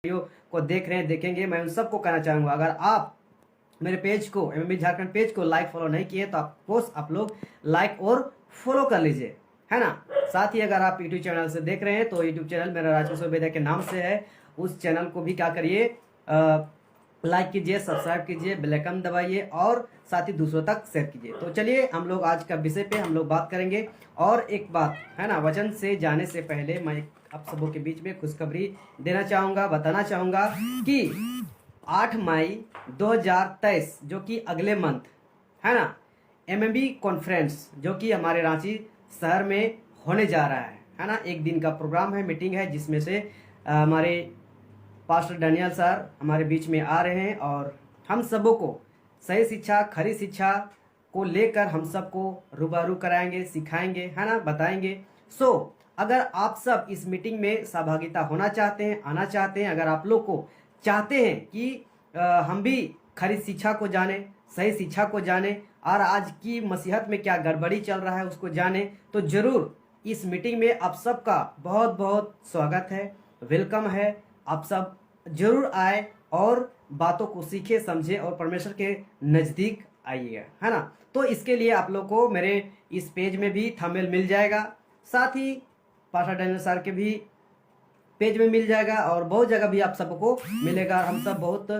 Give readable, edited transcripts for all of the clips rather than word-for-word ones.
Video को देख रहे हैं, देखेंगे, मैं उन सबको कहना चाहूँगा, अगर आप मेरे पेज को, एमएमबी झारखंड पेज को लाइक फॉलो नहीं किए तो आप लोग लाइक और फॉलो कर लीजिए, है ना। साथ ही अगर आप यूट्यूब चैनल से देख रहे हैं तो यूट्यूब चैनल मेरा राजकिशोर बेदिया के नाम से है, उस चैनल को भी क्या करिए, लाइक कीजिए, सब्सक्राइब कीजिए, बेल आइकन दबाइए और साथ ही दूसरों तक शेयर कीजिए। तो चलिए हम लोग आज का विषय पे हम लोग बात करेंगे। और एक बात है ना, वचन से जाने से पहले मैं आप सबों के बीच में खुशखबरी देना चाहूँगा, बताना चाहूँगा कि 8 मई 2023 जो कि अगले मंथ है ना, एमएमबी कॉन्फ्रेंस जो कि हमारे रांची शहर में होने जा रहा है ना। एक दिन का प्रोग्राम है, मीटिंग है, जिसमें से हमारे पास्टर डैनियल सर हमारे बीच में आ रहे हैं और हम सबों को सही शिक्षा, खरी शिक्षा को लेकर हम सबको रूबरू कराएंगे, सिखाएंगे, है ना, बताएंगे। अगर आप सब इस मीटिंग में सहभागिता होना चाहते हैं, आना चाहते हैं, अगर आप लोग को चाहते हैं कि हम भी खरी शिक्षा को जाने, सही शिक्षा को जाने और आज की मसीहत में क्या गड़बड़ी चल रहा है उसको जाने, तो जरूर इस मीटिंग में आप सबका बहुत बहुत स्वागत है, वेलकम है। आप सब जरूर आए और बातों को सीखे, समझे और परमेश्वर के नज़दीक आइएगा, है ना। तो इसके लिए आप लोग को मेरे इस पेज में भी थंबनेल मिल जाएगा, साथ ही पास्टर डैनियल सर के भी पेज में मिल जाएगा और बहुत जगह भी आप सबको मिलेगा। हम सब बहुत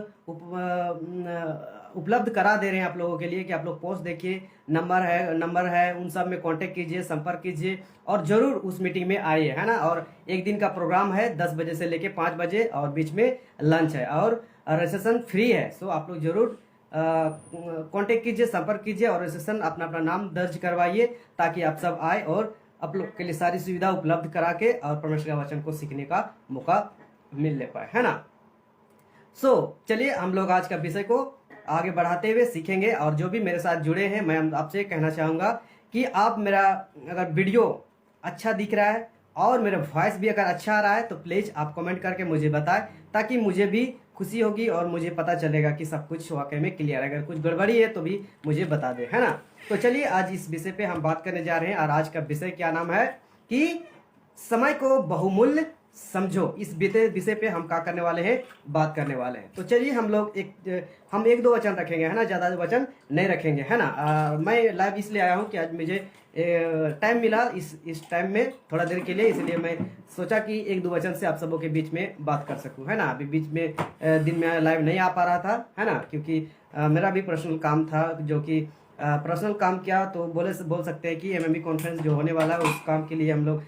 उपलब्ध करा दे रहे हैं आप लोगों के लिए कि आप लोग पोस्ट देखिए, नंबर है, उन सब में कांटेक्ट कीजिए, संपर्क कीजिए और जरूर उस मीटिंग में आइए, है ना। और एक दिन का प्रोग्राम है 10 बजे से लेके 5 बजे और बीच में लंच है और रजिस्ट्रेशन फ्री है। सो आप लोग जरूर कांटेक्ट कीजिए, संपर्क कीजिए और रजिस्ट्रेशन अपना नाम दर्ज करवाइए ताकि आप सब आए और आप लोग के लिए सारी सुविधा उपलब्ध करा के और परमेश्वर का वचन को सीखने का मौका मिल ले पाए, है ना। चलिए हम लोग आज का विषय को आगे बढ़ाते हुए सीखेंगे। और जो भी मेरे साथ जुड़े हैं, मैं आपसे कहना चाहूँगा कि आप मेरा अगर वीडियो अच्छा दिख रहा है और मेरा वॉइस भी अगर अच्छा आ रहा है तो प्लीज़ आप कमेंट करके मुझे बताएं, ताकि मुझे भी खुशी होगी और मुझे पता चलेगा कि सब कुछ वाकई में क्लियर है। अगर कुछ गड़बड़ी है तो भी मुझे बता दें, है ना। तो चलिए आज इस विषय पे हम बात करने जा रहे हैं और आज का विषय क्या नाम है कि समय को बहुमूल्य समझो। इस विषय पे हम क्या करने वाले हैं, बात करने वाले हैं। तो चलिए हम लोग एक दो वचन रखेंगे, है ना, ज़्यादा वचन नहीं रखेंगे, है ना। मैं लाइव इसलिए आया हूँ कि आज मुझे टाइम मिला इस टाइम में थोड़ा देर के लिए, इसलिए मैं सोचा कि एक दो वचन से आप सबों के बीच में बात कर सकूँ, है ना। अभी बीच में दिन में लाइव नहीं आ पा रहा था, है ना, क्योंकि मेरा भी पर्सनल काम था, जो कि पर्सनल काम क्या तो बोल सकते हैं कि एमएमबी कॉन्फ्रेंस जो होने वाला है उस काम के लिए हम लोग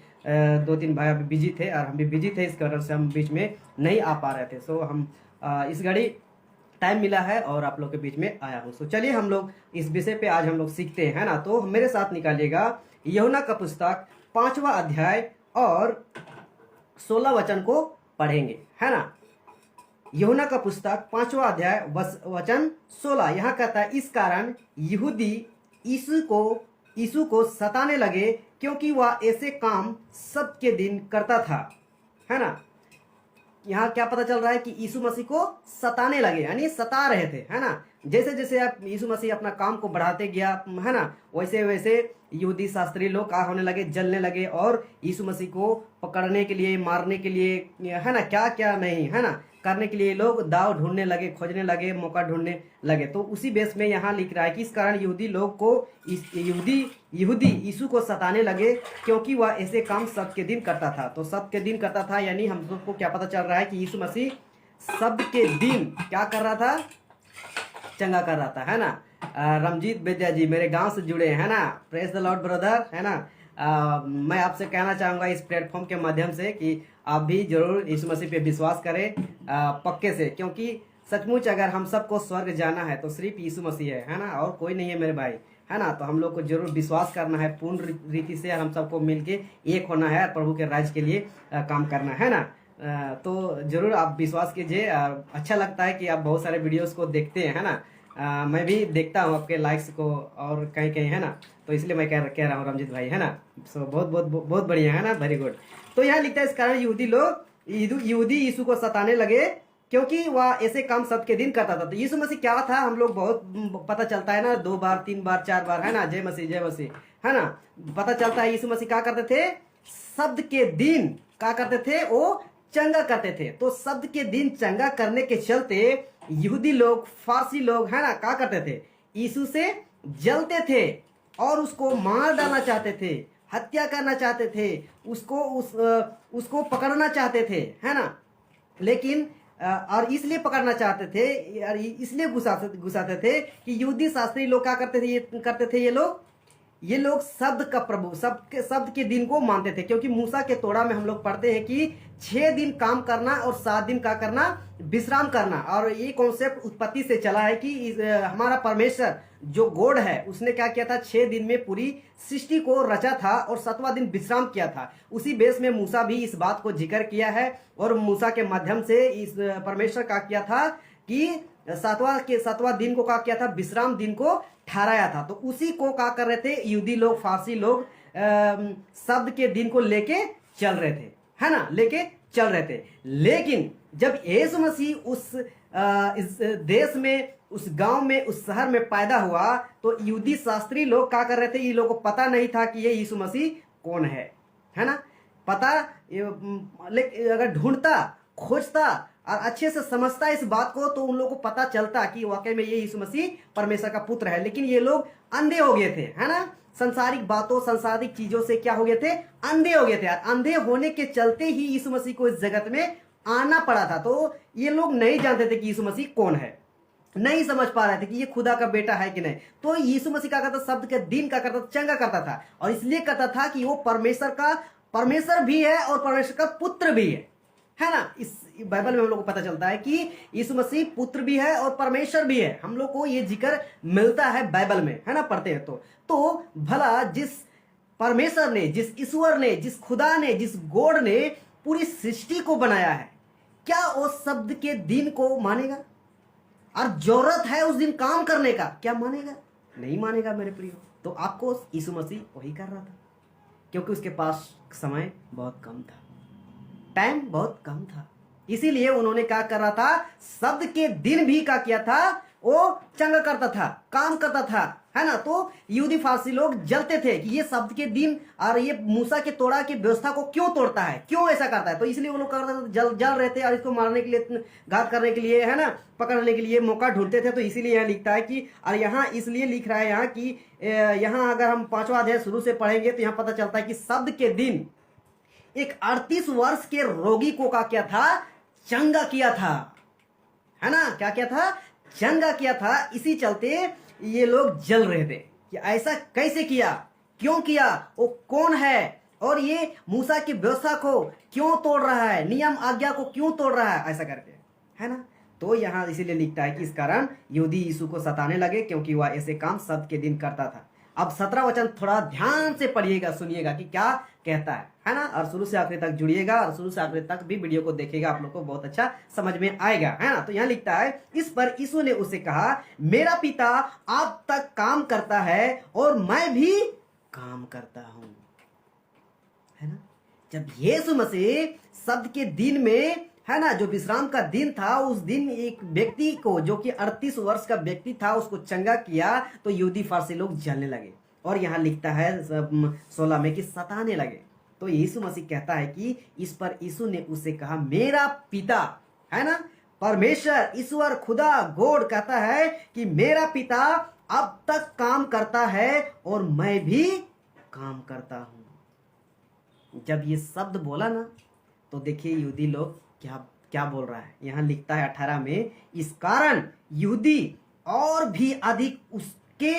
2-3 भाई अभी बिजी थे और हम भी बिजी थे, इस कारण से हम बीच में नहीं आ पा रहे थे। हम इस घड़ी टाइम मिला है और आप लोग के बीच में आया हूँ। चलिए हम लोग इस विषय पे आज हम लोग सीखते हैं, है ना। तो मेरे साथ निकालिएगा यूहन्ना का पुस्तक 5वां अध्याय और 16 वचन को पढ़ेंगे, है ना। यूहन्ना का पुस्तक 5वां अध्याय वचन 16 यहाँ कहता है, इस कारण यहूदी यीशु को सताने लगे क्योंकि वह ऐसे काम सबके दिन करता था, है ना। यहाँ क्या पता चल रहा है कि यीशु मसीह को सताने लगे, यानी सता रहे थे, है ना। जैसे जैसे आप यीशु मसीह अपना काम को बढ़ाते गया, है ना, वैसे वैसे यहूदी शास्त्री लोग क्या होने लगे, जलने लगे और यीशु मसीह को पकड़ने के लिए, मारने के लिए, है ना, क्या क्या नहीं, है ना, करने के लिए लोग दाव ढूंढने लगे, खोजने लगे, मौका ढूंढने लगे। तो उसी बेस में यहाँ लिख रहा है कि इस कारण यहूदी लोग को यहूदी यीशु को सताने लगे क्योंकि वह ऐसे काम सबके दिन करता था। तो सबके दिन करता था यानी हम सबको क्या पता चल रहा है कि यीशु मसीह सबके दिन क्या कर रहा था, चंगा कर रहा था, है ना। रमजीत बेदिया जी मेरे गांव से जुड़े हैं, ना, प्रेज द लॉर्ड ब्रदर, है ना। मैं आपसे कहना चाहूँगा इस प्लेटफॉर्म के माध्यम से कि आप भी जरूर यीशु मसीह पे विश्वास करें पक्के से, क्योंकि सचमुच अगर हम सबको स्वर्ग जाना है तो सिर्फ यीशु मसीह है ना, और कोई नहीं है मेरे भाई, है ना। तो हम लोग को जरूर विश्वास करना है पूर्ण रीति से और हम सबको मिलके एक होना है और प्रभु के राज्य के लिए काम करना है ना। तो जरूर आप विश्वास कीजिए। अच्छा लगता है कि आप बहुत सारे वीडियोस को देखते हैं, है ना। मैं भी देखता हूँ आपके लाइक्स को और कहीं कहीं, है ना। तो इसलिए मैं कह रहा हूँ रमजीत भाई, है ना। बहुत बहुत बहुत बढ़िया, है ना, वेरी गुड। तो यहाँ लिखता है, इस कारण यहूदी यीशु को सताने लगे क्योंकि वह ऐसे काम सबके दिन करता था। तो यीशु मसीह क्या था, हम लोग बहुत पता चलता है ना, 2 बार 3 बार 4 बार, है ना, जय मसीह, है ना। पता चलता है यीशु मसीह क्या करते थे, शब्द के दिन क्या करते थे, वो चंगा करते थे। तो शब्द के दिन चंगा करने के चलते यहूदी लोग, फारसी लोग, है ना, क्या करते थे, यीशु से जलते थे और उसको मार डालना चाहते थे, हत्या करना चाहते थे, उसको पकड़ना चाहते थे, है ना। लेकिन और इसलिए पकड़ना चाहते थे और इसलिए घुसाते थे कि यहूदी शास्त्री लोग क्या करते थे, ये लोग शब्द का प्रभु, शब्द के दिन को मानते थे। क्योंकि मूसा के तोड़ा में हम लोग पढ़ते हैं कि 6 दिन काम करना और 7 दिन का करना, विश्राम करना। और ये कॉन्सेप्ट उत्पत्ति से चला है कि हमारा परमेश्वर जो गॉड है उसने क्या किया था, 6 दिन में पूरी सृष्टि को रचा था और 7वां दिन विश्राम किया था। उसी बेस में मूसा भी इस बात को जिक्र किया है और मूसा के माध्यम से इस परमेश्वर का किया था कि 7वां दिन को क्या किया था, विश्राम दिन को ठहराया था। तो उसी को क्या कर रहे थे यहूदी लोग, फारसी लोग शब्द के दिन को लेके चल रहे थे, है ना, लेके चल रहे थे। लेकिन जब यीशु मसीह इस देश में, उस गांव में, उस शहर में पैदा हुआ तो यहूदी शास्त्री लोग क्या कर रहे थे, ये लोगों को पता नहीं था कि ये यीशु मसीह कौन है ना। पता लेकिन अगर ढूंढता, खोजता और अच्छे से समझता इस बात को तो उन लोगों को पता चलता कि वाकई में ये यीशु मसीह परमेश्वर का पुत्र है। लेकिन ये लोग अंधे हो गए थे, है ना, संसारिक बातों, संसारिक चीजों से क्या हो गए थे, अंधे हो गए थे। अंधे होने के चलते ही यीशु मसीह को इस जगत में आना पड़ा था। तो ये लोग नहीं जानते थे कि यीशु मसीह कौन है, नहीं समझ पा रहे थे कि ये खुदा का बेटा है कि नहीं। तो यीशु मसीह क्या करता, शब्द के दिन का करता, चंगा करता था। और इसलिए करता था कि वो परमेश्वर भी है और परमेश्वर का पुत्र भी है ना। इस बाइबल में हम लोग को पता चलता है कि यीशु मसीह पुत्र भी है और परमेश्वर भी है। हम लोग को ये जिक्र मिलता है बाइबल में, है ना, पढ़ते हैं तो भला जिस परमेश्वर ने, जिस ईश्वर ने, जिस खुदा ने, जिस गॉड ने पूरी सृष्टि को बनाया है, क्या वो शब्द के दिन को मानेगा? और जरूरत है उस दिन काम करने का, क्या मानेगा? नहीं मानेगा मेरे प्रियो। तो आपको यीशु मसीह वही कर रहा था, क्योंकि उसके पास समय बहुत कम था, टाइम बहुत कम था। इसीलिए उन्होंने क्या कर रहा था, शब्द के दिन भी क्या किया था, वो चंगा करता था, काम करता था, है ना। तो यहूदी फारसी लोग जलते थे कि ये शब्द के दिन और ये मूसा के तोड़ा की व्यवस्था को क्यों तोड़ता है, क्यों ऐसा करता है। तो इसलिए वो लोग जल रहे थे और इसको मारने के लिए, घात करने के लिए, है ना, पकड़ने के लिए मौका ढूंढते थे। तो इसीलिए यहाँ लिखता है कि, और यहाँ इसलिए लिख रहा है यहाँ कि यहाँ अगर हम 5वां अध्याय शुरू से पढ़ेंगे तो यहाँ पता चलता है कि शब्द के दिन एक 38 वर्ष के रोगी को क्या किया था, चंगा किया था, है ना, क्या किया था, चंगा किया था। इसी चलते ये लोग जल रहे थे कि ऐसा कैसे किया, क्यों किया, वो कौन है, और ये मूसा की व्यवस्था को क्यों तोड़ रहा है, नियम आज्ञा को क्यों तोड़ रहा है, ऐसा करके, है ना। तो यहाँ इसीलिए लिखता है कि इस कारण यहूदी यीशु को सताने लगे क्योंकि वह ऐसे काम शब्द के दिन करता था। अब 17 वचन थोड़ा ध्यान से पढ़िएगा, सुनिएगा कि क्या कहता है ना, और शुरू से आखिरी तक जुड़िएगा और शुरू से आखिरी तक भी वीडियो को देखिएगा, आप लोग को बहुत अच्छा समझ में आएगा, है ना। तो यहाँ लिखता है, इस पर यीशु ने उसे कहा, मेरा पिता आप तक काम करता है और मैं भी काम करता हूं, है ना। जब यीशु मसीह शब्द के दिन में, है ना, जो विश्राम का दिन था, उस दिन एक व्यक्ति को जो कि 38 वर्ष का व्यक्ति था उसको चंगा किया, तो यहूदी फारसी लोग जलने लगे। और यहाँ लिखता है 16 में कि सताने लगे। तो यीशु मसीह कहता है कि इस पर यीशु ने उससे कहा, मेरा पिता, है ना, परमेश्वर, ईश्वर, खुदा, गॉड कहता है कि मेरा पिता अब तक काम करता है और मैं भी काम करता हूं। जब ये शब्द बोला ना, तो देखिए यहूदी लोग क्या बोल रहा है। यहाँ लिखता है 18 में, इस कारण यहूदी और भी अधिक उसके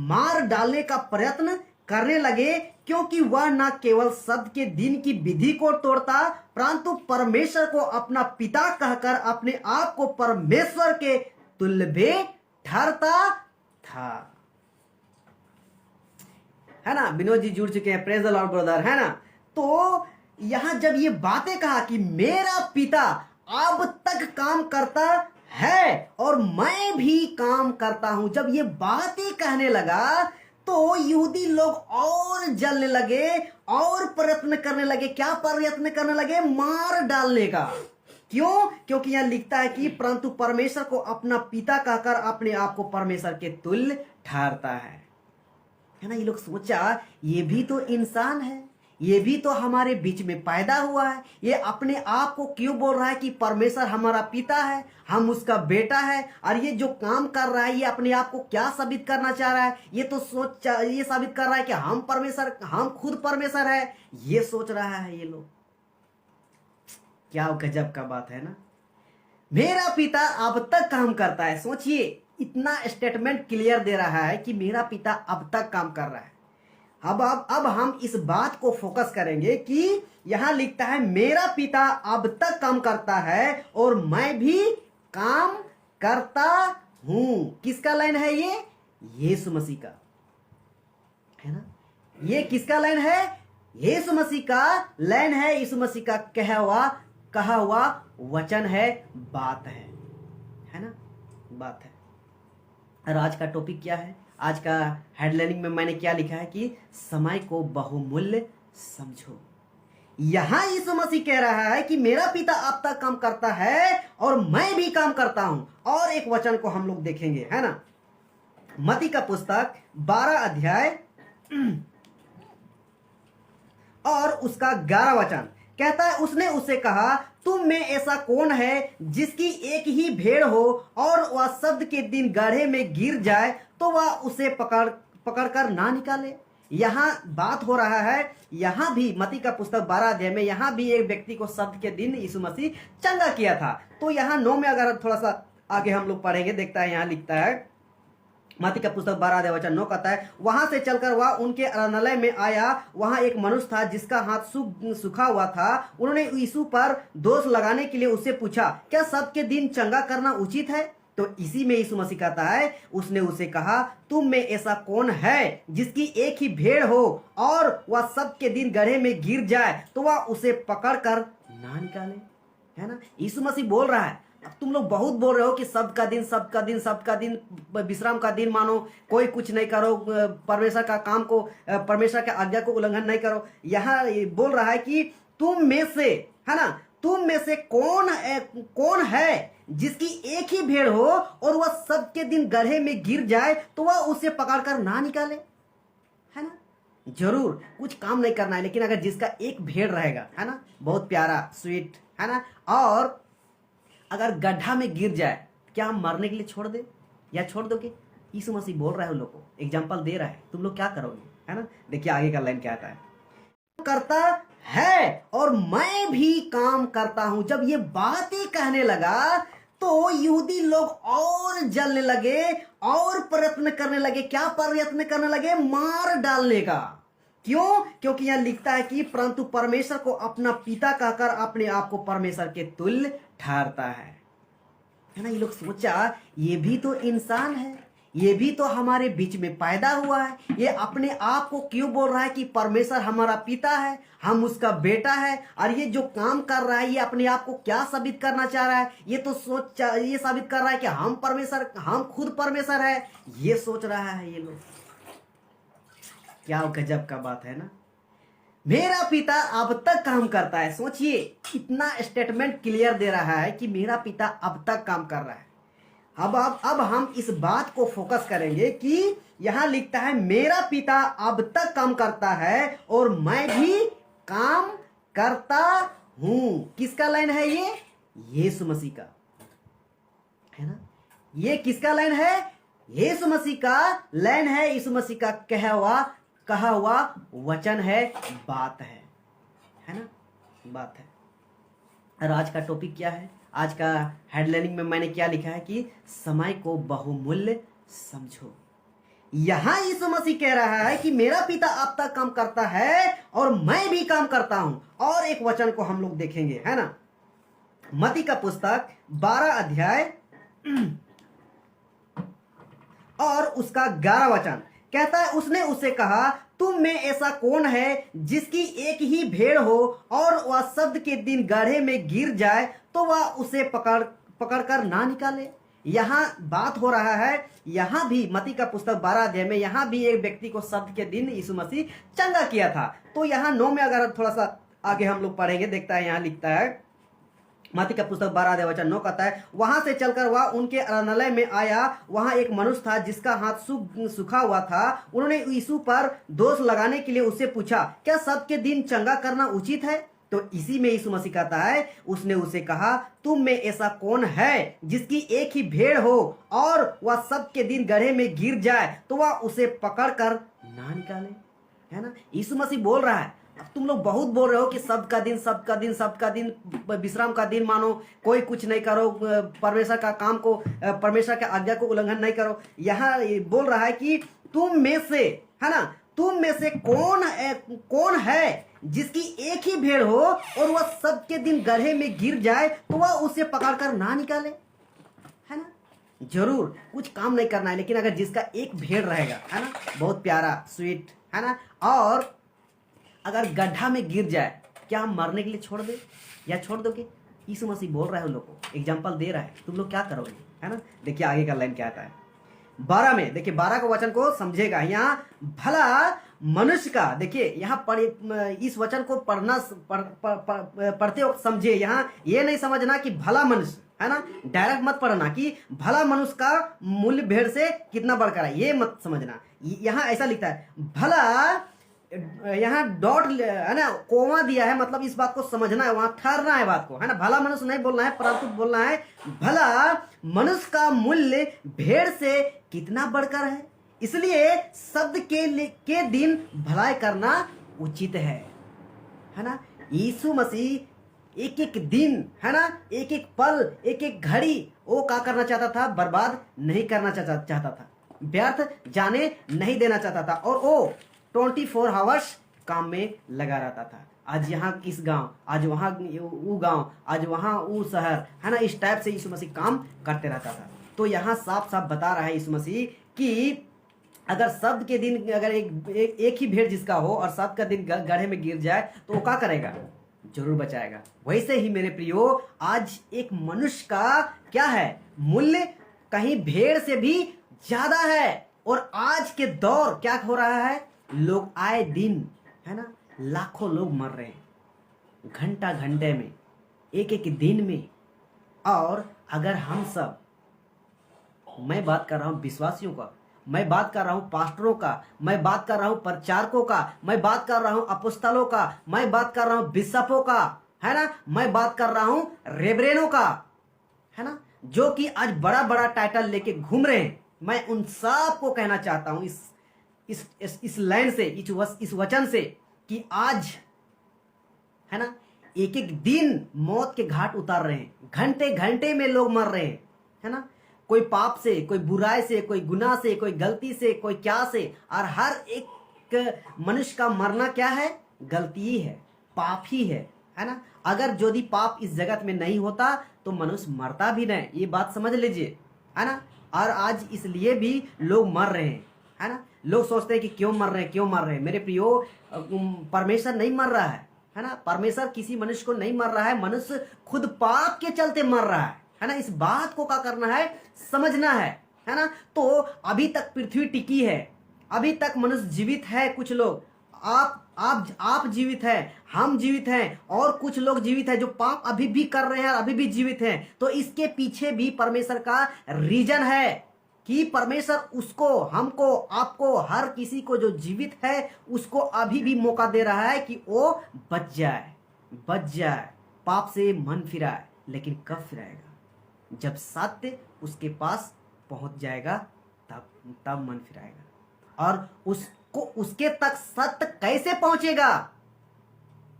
मार डालने का प्रयत्न करने लगे, क्योंकि वह न केवल शब्द के दिन की विधि को तोड़ता, परंतु परमेश्वर को अपना पिता कहकर अपने आप को परमेश्वर के तुल्य भी ठहरता था, है ना। विनोद जी जुड़ चुके हैं, प्रेज द लॉर्ड ब्रदर, है ना। तो यहां जब ये बातें कहा कि मेरा पिता अब तक काम करता है और मैं भी काम करता हूं, जब ये बातें कहने लगा तो यहूदी लोग और जलने लगे और प्रयत्न करने लगे। क्या प्रयत्न करने लगे? मार डालने का। क्यों? क्योंकि यहां लिखता है कि परंतु परमेश्वर को अपना पिता कहकर अपने आप को परमेश्वर के तुल्य ठहरता है ना। ये लोग सोचा ये भी तो इंसान है, ये भी तो हमारे बीच में पैदा हुआ है। ये अपने आप को क्यों बोल रहा है कि परमेश्वर हमारा पिता है, हम उसका बेटा है, और ये जो काम कर रहा है ये अपने आप को क्या साबित करना चाह रहा है? ये तो ये साबित कर रहा है कि हम खुद परमेश्वर है, ये सोच रहा है ये लोग। क्या गजब का बात है ना। मेरा पिता अब तक काम करता है। सोचिए, इतना स्टेटमेंट क्लियर दे रहा है कि मेरा पिता अब तक काम कर रहा है। अब हम इस बात को फोकस करेंगे कि यहां लिखता है मेरा पिता अब तक काम करता है और मैं भी काम करता हूं। किसका लाइन है ये? यीशु मसीह का है ना। ये किसका लाइन है? यीशु मसीह का लाइन है। यीशु मसीह का कहा हुआ वचन है, बात है ना, बात है। और आज का टॉपिक क्या है? आज का हेडलाइनिंग में मैंने क्या लिखा है कि समय को बहुमूल्य समझो। यहां यीशु मसीह कह रहा है कि मेरा पिता अब तक काम करता है और मैं भी काम करता हूं। और एक वचन को हम लोग देखेंगे, है ना। मत्ती का पुस्तक 12 अध्याय और उसका 11 वचन कहता है, उसने उससे कहा, तुम में ऐसा कौन है जिसकी एक ही भेड़ हो और वह शब्द के दिन गड्ढे में गिर जाए तो वह उसे पकड़कर ना निकाले। यहां बात हो रहा है, यहां भी मत्ती का पुस्तक 12 अध्याय में यहां भी एक व्यक्ति को शब्द के दिन यीशु मसीह चंगा किया था। तो यहां 9 में अगर थोड़ा सा आगे हम लोग पढ़ेंगे, देखता है यहां लिखता है, मत्ती का पुस्तक 12 अध्याय वचन 9 कहता है, वहां से चलकर वह उनके आराधनालय में आया। वहां एक मनुष्य था जिसका हाथ सूखा हुआ था। उन्होंने यीशु पर दोष लगाने के लिए उससे पूछा, क्या सबके दिन चंगा करना उचित है? तो इसी में यीशु मसीह कहता है, उसने उसे कहा, तुम में ऐसा कौन है जिसकी एक ही भेड़ हो और वह सबके दिन गड्ढे में गिर जाए तो वह उसे पकड़कर ना निकाले। है ना, यीशु मसीह बोल रहा है। अब तुम लोग बहुत बोल रहे हो कि सबका दिन विश्राम का दिन मानो, कोई कुछ नहीं करो, परमेश्वर का काम को, परमेश्वर के आज्ञा को उल्लंघन नहीं करो। यहाँ बोल रहा है कि तुम में से, है ना, तुम में से कौन है जिसकी एक ही भेड़ हो और वह सबके दिन गड्ढे में गिर जाए तो वह उसे पकड़कर ना निकाले। है ना, जरूर कुछ काम नहीं करना है, लेकिन अगर जिसका एक भेड़ रहेगा, है ना, बहुत प्यारा स्वीट, है ना, और अगर गड्ढा में गिर जाए, क्या हम मरने के लिए छोड़ दे या छोड़ दोगे? यीशु मसीह बोल रहा है, उन लोग को एग्जाम्पल दे रहा है, तुम लोग क्या करोगे? है ना, देखिए आगे का लाइन क्या आता है, करता है और मैं भी काम करता हूं। जब ये बातें कहने लगा तो यहूदी लोग और जलने लगे और प्रयत्न करने लगे। क्या प्रयत्न करने लगे? मार डालने का। क्यों? क्योंकि यहां लिखता है कि परंतु परमेश्वर को अपना पिता कहकर अपने आप को परमेश्वर के तुल्य ठहरता है ना। ये लोग सोचा, ये भी तो इंसान है, ये भी तो हमारे बीच में पैदा हुआ है। ये अपने आप को क्यों बोल रहा है कि परमेश्वर हमारा पिता है, हम उसका बेटा है, और ये जो काम कर रहा है ये अपने आप को क्या साबित करना चाह रहा है? ये तो ये साबित कर रहा है कि हम खुद परमेश्वर है, ये सोच रहा है ये लोग। क्या गजब का बात है ना। मेरा पिता अब तक काम करता है। सोचिए, इतना स्टेटमेंट क्लियर दे रहा है कि मेरा पिता अब तक काम कर रहा है। अब हम इस बात को फोकस करेंगे कि यहां लिखता है मेरा पिता अब तक काम करता है और मैं भी काम करता हूं। किसका लाइन है ये? यीशु मसीह का, है ना। ये किसका लाइन है? यीशु मसीह का लाइन है। यीशु मसीह का कहा हुआ वचन है, बात है ना, बात है। और आज का टॉपिक क्या है? आज का हेडलाइनिंग में मैंने क्या लिखा है कि समय को बहुमूल्य समझो। यहां यीशु मसीह कह रहा है कि मेरा पिता अब तक काम करता है और मैं भी काम करता हूं। और एक वचन को हम लोग देखेंगे, है ना। मत्ती का पुस्तक 12 अध्याय और उसका 11 वचन कहता है, उसने उससे कहा, तुम में ऐसा कौन है जिसकी एक ही भेड़ हो और वह शब्द के दिन गड्ढे में गिर जाए तो वह उसे पकड़कर ना निकाले। यहां बात हो रहा है, यहां भी मत्ती का पुस्तक 12 अध्याय में यहां भी एक व्यक्ति को शब्द के दिन यीशु मसीह चंगा किया था। तो यहां 9 में अगर थोड़ा सा आगे हम लोग पढ़ेंगे, देखता है यहां लिखता है, मत्ती का पुस्तक 12 अध्याय वचन 9 कहता है, वहां से चलकर वह उनके आराधनालय में आया। वहां एक मनुष्य था जिसका हाथ सूखा हुआ था। उन्होंने यीशु पर दोष लगाने के लिए उससे पूछा, क्या सबके दिन चंगा करना उचित है? तो इसी में यीशु मसीह कहता है, उसने उसे कहा, तुम में ऐसा कौन है जिसकी एक ही भेड़ हो और वह सबके दिन गड्ढे में गिर जाए तो वह उसे पकड़कर ना निकाले? है ना, यीशु मसीह बोल रहा है। अब तुम लोग बहुत बोल रहे हो कि सबका दिन, सबका दिन, सबका दिन विश्राम का दिन मानो, कोई कुछ नहीं करो, परमेश्वर का काम को, परमेश्वर के आज्ञा को उल्लंघन नहीं करो। यहाँ बोल रहा है कि तुम में से, है ना, तुम में से कौन है जिसकी एक ही भेड़ हो और वह सबके दिन गड्ढे में गिर जाए तो वह उसे पकड़कर ना निकाले? है ना, जरूर कुछ काम नहीं करना है, लेकिन अगर जिसका एक भेड़ रहेगा, है ना, बहुत प्यारा स्वीट, है ना, और अगर गड्ढा में गिर जाए, क्या हम मरने के लिए छोड़ दे या छोड़ दोगे? यीशु मसीह बोल रहा है उन लोग को, एग्जाम्पल दे रहा है, तुम लोग क्या करोगे? है ना, देखिए आगे का लाइन क्या आता है 12 में। देखिए 12 का वचन को समझेगा। यहाँ भला मनुष्य का, देखिए यहाँ इस वचन को पढ़ते वक्त समझे। यहाँ ये नहीं समझना कि भला मनुष्य, है ना, डायरेक्ट मत पढ़ना कि भला मनुष्य का मूल्य भेड़ से कितना बढ़कर है, ये मत समझना। यहाँ ऐसा लिखता है भला, यहाँ डॉट, है ना, कोमा दिया है, मतलब इस बात को समझना है, वहां ठहरना है बात को, है ना। भला मनुष्य नहीं बोलना है, परंतु बोलना है भला मनुष्य का मूल्य भेड़ से कितना बढ़कर है, इसलिए शब्द के दिन भलाई करना उचित है ना। यीशु मसीह एक एक दिन, है ना, एक एक पल, एक एक घड़ी वो क्या करना चाहता था? बर्बाद नहीं करना चाहता था, व्यर्थ जाने नहीं देना चाहता था, और वो 24 आवर्स काम में लगा रहता था। आज यहाँ इस गांव, आज वहाँ वो गांव, आज वहाँ वो शहर, है ना, इस टाइप से यीशु मसीह काम करते रहता था। तो यहाँ साफ साफ बता रहा है यीशु मसीह कि अगर शब्द के दिन, अगर एक ही भेड़ जिसका हो और शब्द का दिन गड्ढे में गिर जाए तो वो क्या करेगा? जरूर बचाएगा। वैसे ही मेरे प्रियो, आज एक मनुष्य का क्या है? मूल्य कहीं भेड़ से भी ज्यादा है। और आज के दौर क्या हो रहा है? लोग आए दिन, है ना, लाखों लोग मर रहे हैं, घंटा घंटे में, एक एक दिन में। और अगर हम सब, मैं बात कर रहा हूं विश्वासियों का, मैं बात कर रहा हूं पास्टरों का, मैं बात कर रहा हूं प्रचारकों का, मैं बात कर रहा हूं अपोस्तलों का, मैं बात कर रहा हूं बिशपों का, है ना, मैं बात कर रहा हूं रेबरेनों का, है ना, जो कि आज बड़ा बड़ा टाइटल लेके घूम रहे हैं। मैं उन सब को कहना चाहता हूं इस लाइन से, इस वचन से, कि आज, है ना, एक एक दिन मौत के घाट उतार रहे हैं, घंटे घंटे में लोग मर रहे हैं, है ना, कोई पाप से, कोई बुराई से, कोई गुनाह से, कोई गलती से, कोई क्या से। और हर एक मनुष्य का मरना क्या है? गलती ही है, पाप ही है ना। अगर यदि पाप इस जगत में नहीं होता तो मनुष्य मरता भी नहीं, ये बात समझ लीजिए, है ना। और आज इसलिए भी लोग मर रहे हैं, है ना। लोग सोचते हैं कि क्यों मर रहे हैं, क्यों मर रहे हैं। मेरे प्रियो, परमेश्वर नहीं मर रहा है ना, परमेश्वर किसी मनुष्य को नहीं मर रहा है, मनुष्य खुद पाप के चलते मर रहा है ना। इस बात को क्या करना है? समझना है ना। तो अभी तक पृथ्वी टिकी है, अभी तक मनुष्य जीवित है, कुछ लोग, आप जीवित हैं, हम जीवित हैं, और कुछ लोग जीवित हैं जो पाप अभी भी कर रहे हैं, अभी भी जीवित हैं। तो इसके पीछे भी परमेश्वर का रीजन है कि परमेश्वर उसको, हमको, आपको, हर किसी को जो जीवित है उसको अभी भी मौका दे रहा है कि वो बच जाए, पाप से मन फिराए। लेकिन कब फिराएगा? जब सत्य उसके पास पहुंच जाएगा, तब मन फिराएगा। और उसके तक सत्य कैसे पहुंचेगा?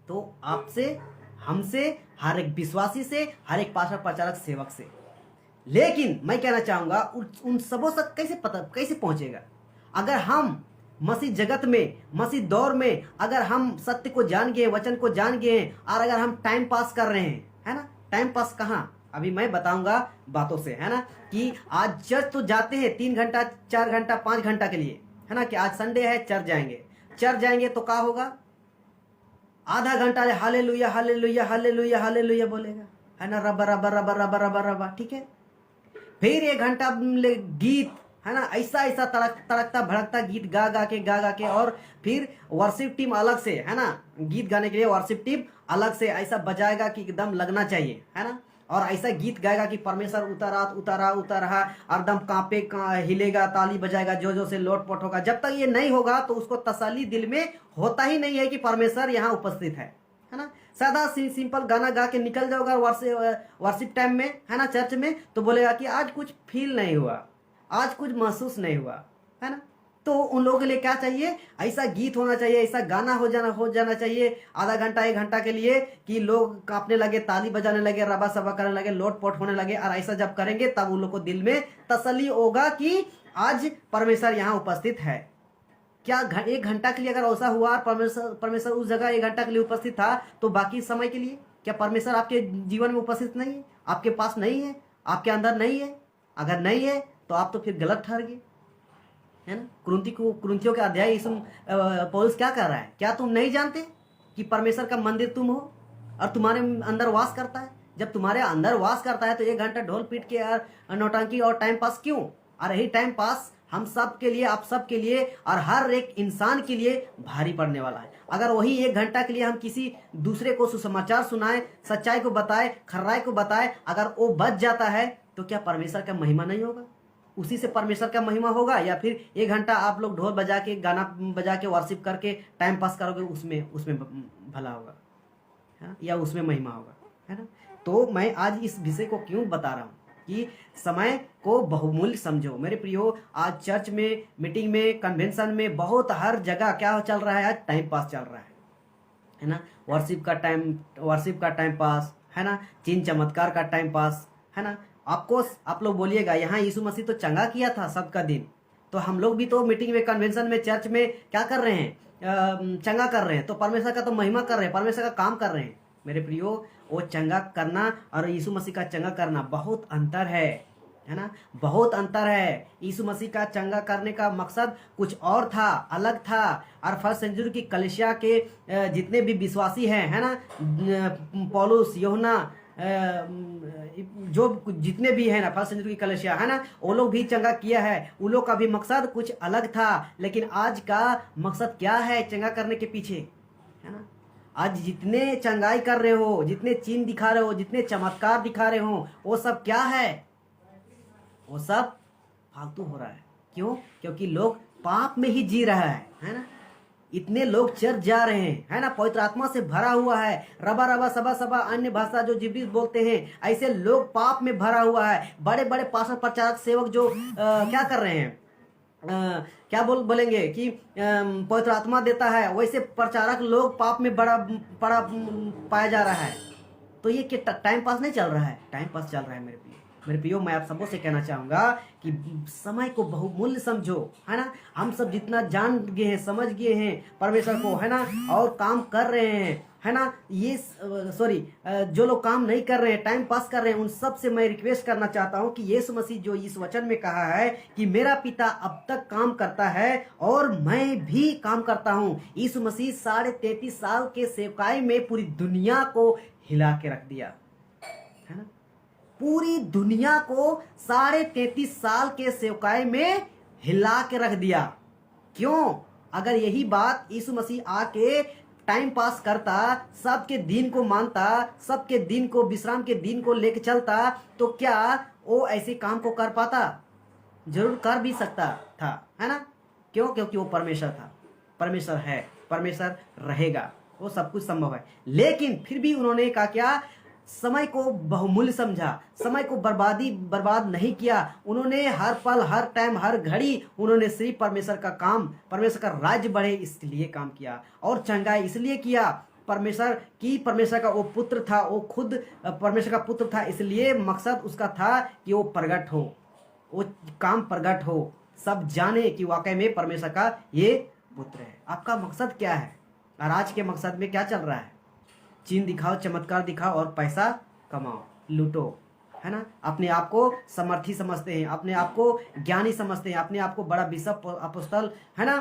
तो आपसे, हमसे, हर एक विश्वासी से, हर एक पास्टर, प्रचारक, सेवक से। लेकिन मैं कहना चाहूंगा उन सबों तक कैसे पहुंचेगा? अगर हम मसीह जगत में, मसीह दौर में, अगर हम सत्य को जान गए, वचन को जान गए हैं, और अगर हम टाइम पास कर रहे हैं, है ना, टाइम पास कहाँ? अभी मैं बताऊंगा बातों से, है ना, कि आज चर्च तो जाते हैं 3 घंटा, 4 घंटा, 5 घंटा के लिए, है ना, कि आज संडे है, चर्च जाएंगे तो क्या होगा? आधा घंटा हालेलुया हालेलुया हालेलुया हालेलुया बोलेगा, है ना, रबा रबा रबा रबा रबा रबा, ठीक है। फिर 1 घंटा गीत, है ना, ऐसा तड़कता भड़कता गीत गा के, और फिर वर्शिप टीम अलग से, है ना, गीत गाने के लिए वर्शिप टीम अलग से ऐसा बजाएगा कि एकदम लगना चाहिए, है ना। और ऐसा गीत गाएगा कि परमेश्वर उतरा उतरा उतरा, एकदम हिलेगा, ताली बजाएगा, जो जो से लोटपोट होगा। जब तक ये नहीं होगा तो उसको तसल्ली दिल में होता ही नहीं है कि परमेश्वर यहाँ उपस्थित है ना। सादा सिंपल गाना गा के निकल जाओगा वर्शिप टाइम में, है ना, चर्च में, तो बोलेगा कि आज कुछ फील नहीं हुआ, आज कुछ महसूस नहीं हुआ, है ना। तो उन लोगों के लिए क्या चाहिए? ऐसा गीत होना चाहिए, ऐसा गाना हो जाना चाहिए आधा घंटा 1 घंटा के लिए कि लोग कांपने लगे, ताली बजाने लगे, रबा सबा करने लगे, लोटपोट होने लगे। और ऐसा जब करेंगे तब उन लोग को दिल में तसल्ली होगा कि आज परमेश्वर यहाँ उपस्थित है। क्या 1 घंटा के लिए अगर ऐसा हुआ, परमेश्वर उस जगह 1 घंटा के लिए उपस्थित था, तो बाकी समय के लिए क्या परमेश्वर आपके जीवन में उपस्थित नहीं है? आपके पास नहीं है? आपके अंदर नहीं है? अगर नहीं है तो आप तो फिर गलत ठहर गए, है ना। कुरिन्थियों के अध्याय पौलुस क्या कर रहा है? क्या तुम नहीं जानते कि परमेश्वर का मंदिर तुम हो और तुम्हारे अंदर वास करता है? जब तुम्हारे अंदर वास करता है तो 1 घंटा ढोल पीट के यार नौटंकी और टाइम पास क्यों? और यही टाइम पास हम सब के लिए, आप सब के लिए और हर एक इंसान के लिए भारी पड़ने वाला है। अगर वही 1 घंटा के लिए हम किसी दूसरे को सुसमाचार सुनाए, सच्चाई को बताए, खर्राई को बताए, अगर वो बच जाता है तो क्या परमेश्वर का महिमा नहीं होगा? उसी से परमेश्वर का महिमा होगा? या फिर 1 घंटा आप लोग ढोल बजा के, गाना बजा के, वर्शिप करके टाइम पास करोगे, उसमें भला होगा, है ना, या उसमें महिमा होगा, है ना। तो मैं आज इस विषय को क्यों बता रहा हूँ कि समय को बहुमूल्य समझो मेरे प्रियो। आज चर्च में, मीटिंग में, कन्वेंशन में, बहुत हर जगह क्या चल रहा है? आज टाइम पास चल रहा है ना। वर्शिप का टाइम पास, है ना, चिन्ह चमत्कार का टाइम पास, है ना। आप लोग बोलिएगा यहाँ यीशु मसीह तो चंगा किया था सबका दिन, तो हम लोग भी तो मीटिंग में, कन्वेंशन में, चर्च में क्या कर रहे हैं? चंगा कर रहे हैं, तो परमेश्वर का तो महिमा कर रहे हैं, परमेश्वर का काम कर रहे हैं। मेरे प्रियो, वो चंगा करना और यीशु मसीह का चंगा करना बहुत अंतर है ना, बहुत अंतर है। यीशु मसीह का चंगा करने का मकसद कुछ और था, अलग था। और फर्स्ट सेंचुरी की कलीसिया के जितने भी विश्वासी हैं, है ना, पौलुस, यूहन्ना, जो जितने भी है ना फर्स्ट सेंचुरी की कलीसिया, है ना, वो लोग भी चंगा किया है। उन लोग का भी मकसद कुछ अलग था। लेकिन आज का मकसद क्या है चंगा करने के पीछे, है ना? आज जितने चंगाई कर रहे हो, जितने चिन्ह दिखा रहे हो, जितने चमत्कार दिखा रहे हो, वो सब क्या है? वो सब फालतू हो रहा है। क्यों? क्योंकि लोग पाप में ही जी रहा है ना। इतने लोग चर्च जा रहे हैं, है ना, पवित्र आत्मा से भरा हुआ है, रबा रबा सबा सबा अन्य भाषा जो जिब्रील बोलते हैं, ऐसे लोग पाप में भरा हुआ है। बड़े बड़े पास्टर, प्रचारक, सेवक जो क्या कर रहे हैं, क्या बोलेंगे कि पवित्र आत्मा देता है, वैसे प्रचारक लोग पाप में बड़ा पाया जा रहा है। तो ये टाइम पास नहीं चल रहा है, टाइम पास चल रहा है। मेरे प्रियो, मैं आप सबों से कहना चाहूंगा कि समय को बहुमूल्य समझो, है ना। हम सब जितना जान गए हैं, समझ गए हैं परमेश्वर को, है ना, और काम कर रहे हैं, है ना, ये जो लोग काम नहीं कर रहे हैं, टाइम पास कर रहे हैं, उन सब से मैं रिक्वेस्ट करना चाहता हूं कि यीशु मसीह जो इस वचन में कहा है कि मेरा पिता अब तक काम करता है और मैं भी काम करता हूं। यीशु मसीह 33.5 साल के सेवकाई में पूरी दुनिया को हिला के रख दिया, है ना। पूरी दुनिया को 33.5 साल के सेवकाई में हिला के रख दिया। क्यों? अगर यही बात यीशु मसीह आके टाइम पास करता, सबके दिन को मानता, सबके दिन को, विश्राम के दिन को लेके चलता, तो क्या वो ऐसे काम को कर पाता? जरूर कर भी सकता था, है ना। क्यों? क्योंकि वो परमेश्वर था, परमेश्वर है, परमेश्वर रहेगा, वो सब कुछ संभव है। लेकिन फिर भी उन्होंने क्या समय को बहुमूल्य समझा, समय को बर्बाद नहीं किया। उन्होंने हर पल, हर टाइम, हर घड़ी उन्होंने सिर्फ परमेश्वर का काम, परमेश्वर का राज्य बढ़े इसलिए काम किया, और चंगाई इसलिए किया। परमेश्वर का वो पुत्र था, वो खुद परमेश्वर का पुत्र था, इसलिए मकसद उसका था कि वो प्रगट हो, वो काम प्रगट हो, सब जाने कि वाकई में परमेश्वर का ये पुत्र है। आपका मकसद क्या है? और आज के मकसद में क्या चल रहा है? चिन्ह दिखाओ, चमत्कार दिखाओ और पैसा कमाओ, लूटो, है ना। अपने आप को समर्थी समझते हैं, अपने आप को ज्ञानी समझते हैं, अपने आप को बड़ा बिशप, अपोस्तल, है ना,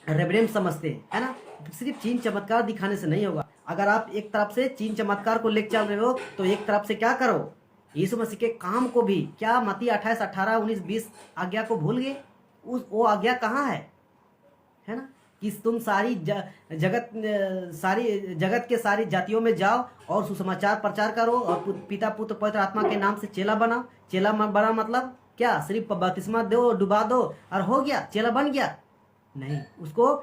रेवरेंड समझते हैं, है ना। सिर्फ चिन्ह चमत्कार दिखाने से नहीं होगा। अगर आप एक तरफ से चिन्ह चमत्कार को लेकर चल रहे हो तो एक तरफ से क्या करो, यीशु मसीह के काम को भी। क्या मत्ती 28, 18, 19, 20 आज्ञा को भूल गए? वो आज्ञा कहाँ है ना। कि तुम सारी जगत के सारी जातियों में जाओ और सुसमाचार प्रचार करो और पिता पुत्र पवित्र आत्मा के नाम से चेला बनाओ। चेला बना मतलब क्या? सिर्फ बपतिस्मा दो, डुबा दो और हो गया, चेला बन गया? नहीं, उसको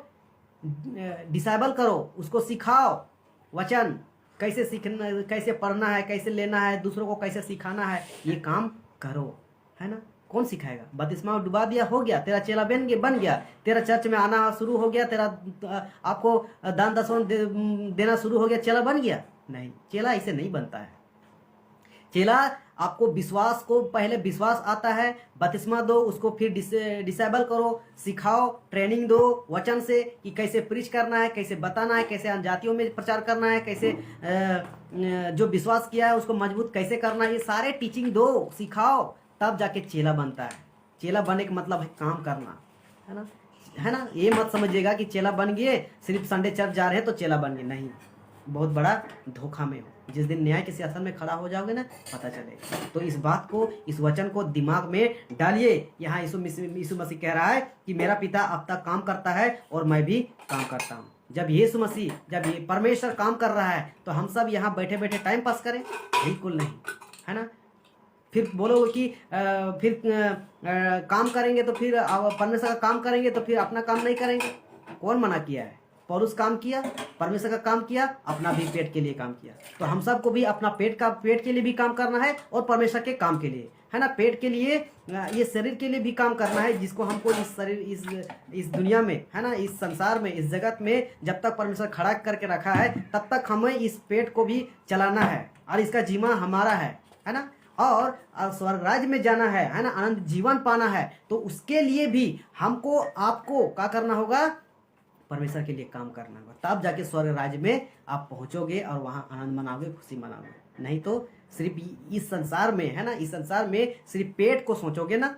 डिसाइबल करो, उसको सिखाओ वचन कैसे सीखना, कैसे पढ़ना है, कैसे लेना है, दूसरों को कैसे सिखाना है, ये काम करो, है ना। कौन सिखाएगा? बपतिस्मा डुबा दिया, हो गया, तेरा चेला बन गया, तेरा चर्च में आना शुरू हो गया, तेरा आपको दान दशवन देना शुरू हो गया, चेला बन गया? नहीं, चेला ऐसे नहीं बनता है। चेला आपको विश्वास को, पहले विश्वास आता है, बपतिस्मा दो, उसको फिर डिसेबल करो, सिखाओ, ट्रेनिंग दो वचन से कि कैसे प्रीच करना है, कैसे बताना है, कैसे अनजातियों में प्रचार करना है, कैसे जो विश्वास किया है उसको मजबूत कैसे करना है, ये सारे टीचिंग दो, सिखाओ, तब जाके चेला बनता है। चेला बनने का मतलब है काम करना, है ना। ये मत समझिएगा कि चेला बन गए, सिर्फ संडे चर्च जा रहे हैं तो चेला बन गए, नहीं, बहुत बड़ा धोखा में हो। जिस दिन न्याय के सिंहासन में खड़ा हो जाओगे ना, पता चलेगा। तो इस बात को, इस वचन को दिमाग में डालिए। यहाँ यीशु मसीह कह रहा है कि मेरा पिता अब तक काम करता है और मैं भी काम करता हूँ। जब यीशु मसीह, जब ये परमेश्वर काम कर रहा है तो हम सब यहाँ बैठे बैठे टाइम पास करें? बिल्कुल नहीं, है ना। फिर बोलोगे कि फिर काम करेंगे तो फिर परमेश्वर का काम करेंगे तो फिर अपना काम नहीं करेंगे। कौन मना किया है? पौलुस काम किया, परमेश्वर का काम किया, अपना भी पेट के लिए काम किया। तो हम सबको भी अपना पेट के लिए भी काम करना है और परमेश्वर के काम के लिए, है ना। पेट के लिए, ये शरीर के लिए भी काम करना है, जिसको हमको इस शरीर, इस दुनिया में, है ना, इस संसार में, इस जगत में जब तक परमेश्वर खड़ा करके रखा है तब तक हमें इस पेट को भी चलाना है और इसका जीवन हमारा है ना। और स्वर्ग राज्य में जाना है ना, अनंत जीवन पाना है। तो उसके लिए भी हमको, आपको क्या करना होगा? परमेश्वर के लिए काम करना होगा, तब जाके स्वर्ग राज्य में आप पहुंचोगे और वहां आनंद मनाओगे, खुशी मनाओगे। नहीं तो सिर्फ इस संसार में, है ना, इस संसार में सिर्फ पेट को सोचोगे ना,